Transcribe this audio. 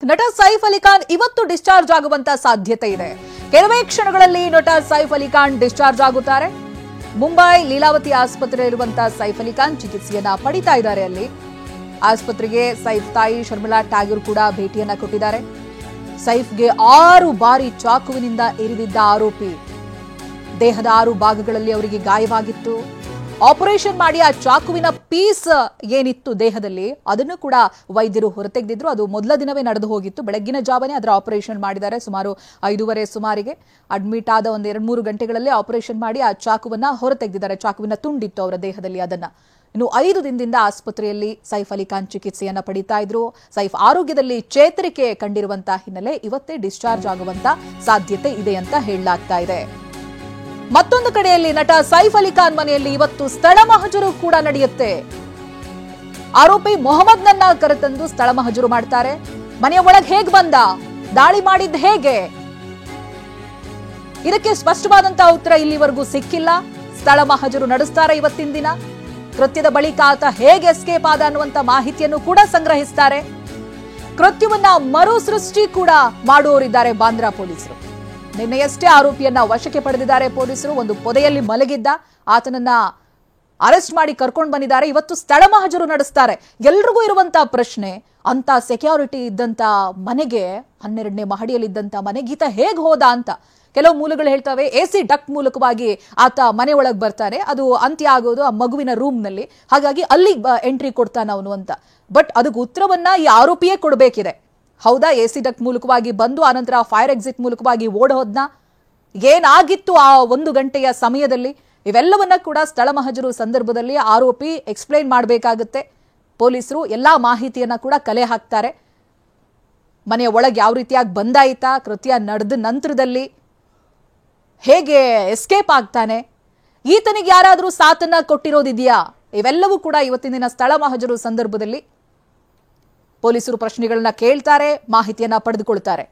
ನಟ ಸೈಫ್ ಅಲಿ ಖಾನ್ ಇವತ್ತು ಡಿಸ್ಚಾರ್ಜ್ ಆಗುವಂತ ಸಾಧ್ಯತೆ ಇದೆ. ಕೆಲವೇ ಕ್ಷಣಗಳಲ್ಲಿ ನಟ ಸೈಫ್ ಅಲಿ ಖಾನ್ ಡಿಸ್ಚಾರ್ಜ್ ಆಗುತ್ತಾರೆ. ಮುಂಬೈ ಲೀಲಾವತಿ ಆಸ್ಪತ್ರೆಯಲ್ಲಿರುವಂತಹ ಸೈಫ್ ಅಲಿ ಖಾನ್ ಚಿಕಿತ್ಸೆಯನ್ನ ಪಡಿತಾ ಇದ್ದಾರೆ. ಅಲ್ಲಿ ಆಸ್ಪತ್ರೆಗೆ ಸೈಫ್ ತಾಯಿ ಶರ್ಮಿಳಾ ಠಾಗೂರ್ ಕೂಡ ಭೇಟಿಯನ್ನ ಕೊಟ್ಟಿದ್ದಾರೆ. ಸೈಫ್ಗೆ 6 ಬಾರಿ ಚಾಕುವಿನಿಂದ ಇರಿದಿದ್ದ ಆರೋಪಿ. ದೇಹದ 6 ಭಾಗಗಳಲ್ಲಿ ಅವರಿಗೆ ಗಾಯವಾಗಿತ್ತು. ಆಪರೇಷನ್ ಮಾಡಿ ಆ ಚಾಕುವಿನ ಪೀಸ್ ಏನಿತ್ತು ದೇಹದಲ್ಲಿ ಅದನ್ನು ಕೂಡ ವೈದ್ಯರು ಹೊರತೆಗೆದಿದ್ರು. ಅದು ಮೊದಲ ದಿನವೇ ನಡೆದು ಹೋಗಿತ್ತು. ಬೆಳಗ್ಗಿನ ಜಾವನೇ ಅದರ ಆಪರೇಷನ್ ಮಾಡಿದ್ದಾರೆ. ಸುಮಾರು 5:30 ಸುಮಾರಿಗೆ ಅಡ್ಮಿಟ್ ಆದ 1-2-3 ಗಂಟೆಗಳಲ್ಲೇ ಆಪರೇಷನ್ ಮಾಡಿ ಆ ಚಾಕುವನ್ನ ಹೊರತೆಗೆದಿದ್ದಾರೆ. ಚಾಕುವಿನ ತುಂಡಿತ್ತು ಅವರ ದೇಹದಲ್ಲಿ. ಅದನ್ನ ಇನ್ನು 5 ದಿನದಿಂದ ಆಸ್ಪತ್ರೆಯಲ್ಲಿ ಸೈಫ್ ಅಲಿ ಖಾನ್ ಚಿಕಿತ್ಸೆಯನ್ನ ಪಡಿತಾ ಇದ್ರು. ಸೈಫ್ ಆರೋಗ್ಯದಲ್ಲಿ ಚೇತರಿಕೆ ಕಂಡಿರುವಂತಹ ಹಿನ್ನೆಲೆ ಇವತ್ತೇ ಡಿಸ್ಚಾರ್ಜ್ ಆಗುವಂತ ಸಾಧ್ಯತೆ ಇದೆ ಅಂತ ಹೇಳಲಾಗ್ತಾ ಇದೆ. ಮತ್ತೊಂದು ಕಡೆಯಲ್ಲಿ ನಟ ಸೈಫ್ ಅಲಿ ಖಾನ್ ಮನೆಯಲ್ಲಿ ಇವತ್ತು ಸ್ಥಳ ಮಹಜರು ಕೂಡ ನಡೆಯುತ್ತೆ. ಆರೋಪಿ ಮೊಹಮ್ಮದ್ನನ್ನ ಕರೆತಂದು ಸ್ಥಳ ಮಹಜರು ಮಾಡ್ತಾರೆ. ಮನೆಯ ಒಳಗೆ ಹೇಗ್ ಬಂದ, ದಾಳಿ ಮಾಡಿದ್ದು ಹೇಗೆ, ಇದಕ್ಕೆ ಸ್ಪಷ್ಟವಾದಂತಹ ಉತ್ತರ ಇಲ್ಲಿವರೆಗೂ ಸಿಕ್ಕಿಲ್ಲ. ಸ್ಥಳ ಮಹಜರು ನಡೆಸ್ತಾರೆ ಇವತ್ತಿನ ದಿನ. ಕೃತ್ಯದ ಬಳಿಕ ಆತ ಹೇಗೆ ಎಸ್ಕೇಪ್ ಆದ ಅನ್ನುವಂತ ಮಾಹಿತಿಯನ್ನು ಕೂಡ ಸಂಗ್ರಹಿಸ್ತಾರೆ. ಕೃತ್ಯವನ್ನ ಮರು ಸೃಷ್ಟಿ ಕೂಡ ಮಾಡುವವರಿದ್ದಾರೆ ಬಾಂದ್ರಾ ಪೊಲೀಸರು. ನಿನ್ನೆಯಷ್ಟೇ ಆರೋಪಿಯನ್ನ ವಶಕ್ಕೆ ಪಡೆದಿದ್ದಾರೆ ಪೊಲೀಸರು. ಒಂದು ಪೊದೆಯಲ್ಲಿ ಮಲಗಿದ್ದ ಆತನನ್ನ ಅರೆಸ್ಟ್ ಮಾಡಿ ಕರ್ಕೊಂಡು ಬಂದಿದ್ದಾರೆ. ಇವತ್ತು ಸ್ಥಳ ಮಹಜರು ನಡೆಸ್ತಾರೆ. ಎಲ್ರಿಗೂ ಇರುವಂತಹ ಪ್ರಶ್ನೆ, ಅಂತ ಸೆಕ್ಯೂರಿಟಿ ಇದ್ದಂತ ಮನೆಗೆ, 12ನೇ ಮಹಡಿಯಲ್ಲಿದ್ದಂತ ಮನೆಗೆ ಈತ ಹೇಗ್ ಹೋದ ಅಂತ. ಕೆಲವು ಮೂಲಗಳು ಹೇಳ್ತವೆ AC ಡಕ್ಟ್ ಮೂಲಕವಾಗಿ ಆತ ಮನೆ ಒಳಗೆ ಬರ್ತಾನೆ. ಅದು ಅಂತ್ಯ ಆಗೋದು ಆ ಮಗುವಿನ ರೂಮ್ನಲ್ಲಿ. ಹಾಗಾಗಿ ಅಲ್ಲಿ ಎಂಟ್ರಿ ಕೊಡ್ತಾನ ಅವನು ಅಂತ. ಬಟ್ ಅದಕ್ಕೆ ಉತ್ತರವನ್ನ ಈ ಆರೋಪಿಯೇ ಕೊಡಬೇಕಿದೆ. ಹೌದಾ, AC ಡಕ್ಟ್ ಮೂಲಕವಾಗಿ ಬಂದು ಆನಂತರ ಫೈರ್ ಎಕ್ಸಿಟ್ ಮೂಲಕವಾಗಿ ಓಡ್ ಹೋದ್ನ, ಏನಾಗಿತ್ತು ಆ 1 ಗಂಟೆಯ ಸಮಯದಲ್ಲಿ, ಇವೆಲ್ಲವನ್ನ ಕೂಡ ಸ್ಥಳ ಮಹಜರು ಸಂದರ್ಭದಲ್ಲಿ ಆರೋಪಿ ಎಕ್ಸ್ಪ್ಲೈನ್ ಮಾಡಬೇಕಾಗುತ್ತೆ. ಪೊಲೀಸರು ಎಲ್ಲಾ ಮಾಹಿತಿಯನ್ನ ಕೂಡ ಕಲೆ ಹಾಕ್ತಾರೆ. ಮನೆಯ ಒಳಗೆ ಯಾವ ರೀತಿಯಾಗಿ ಬಂದಾಯ್ತಾ, ಕೃತ್ಯ ನಡೆದ ನಂತರದಲ್ಲಿ ಹೇಗೆ ಎಸ್ಕೇಪ್ ಆಗ್ತಾನೆ, ಈತನಿಗೆ ಯಾರಾದರೂ ಸಾಥನ್ನ ಕೊಟ್ಟಿರೋದಿದೆಯಾ, ಇವೆಲ್ಲವೂ ಕೂಡ ಇವತ್ತಿನ ದಿನ ಸ್ಥಳ ಮಹಜರು ಸಂದರ್ಭದಲ್ಲಿ ಪೊಲೀಸರು ಪ್ರಶ್ನೆಗಳನ್ನ ಕೇಳ್ತಾರೆ, ಮಾಹಿತಿಯನ್ನ ಪಡೆದುಕೊಳ್ತಾರೆ.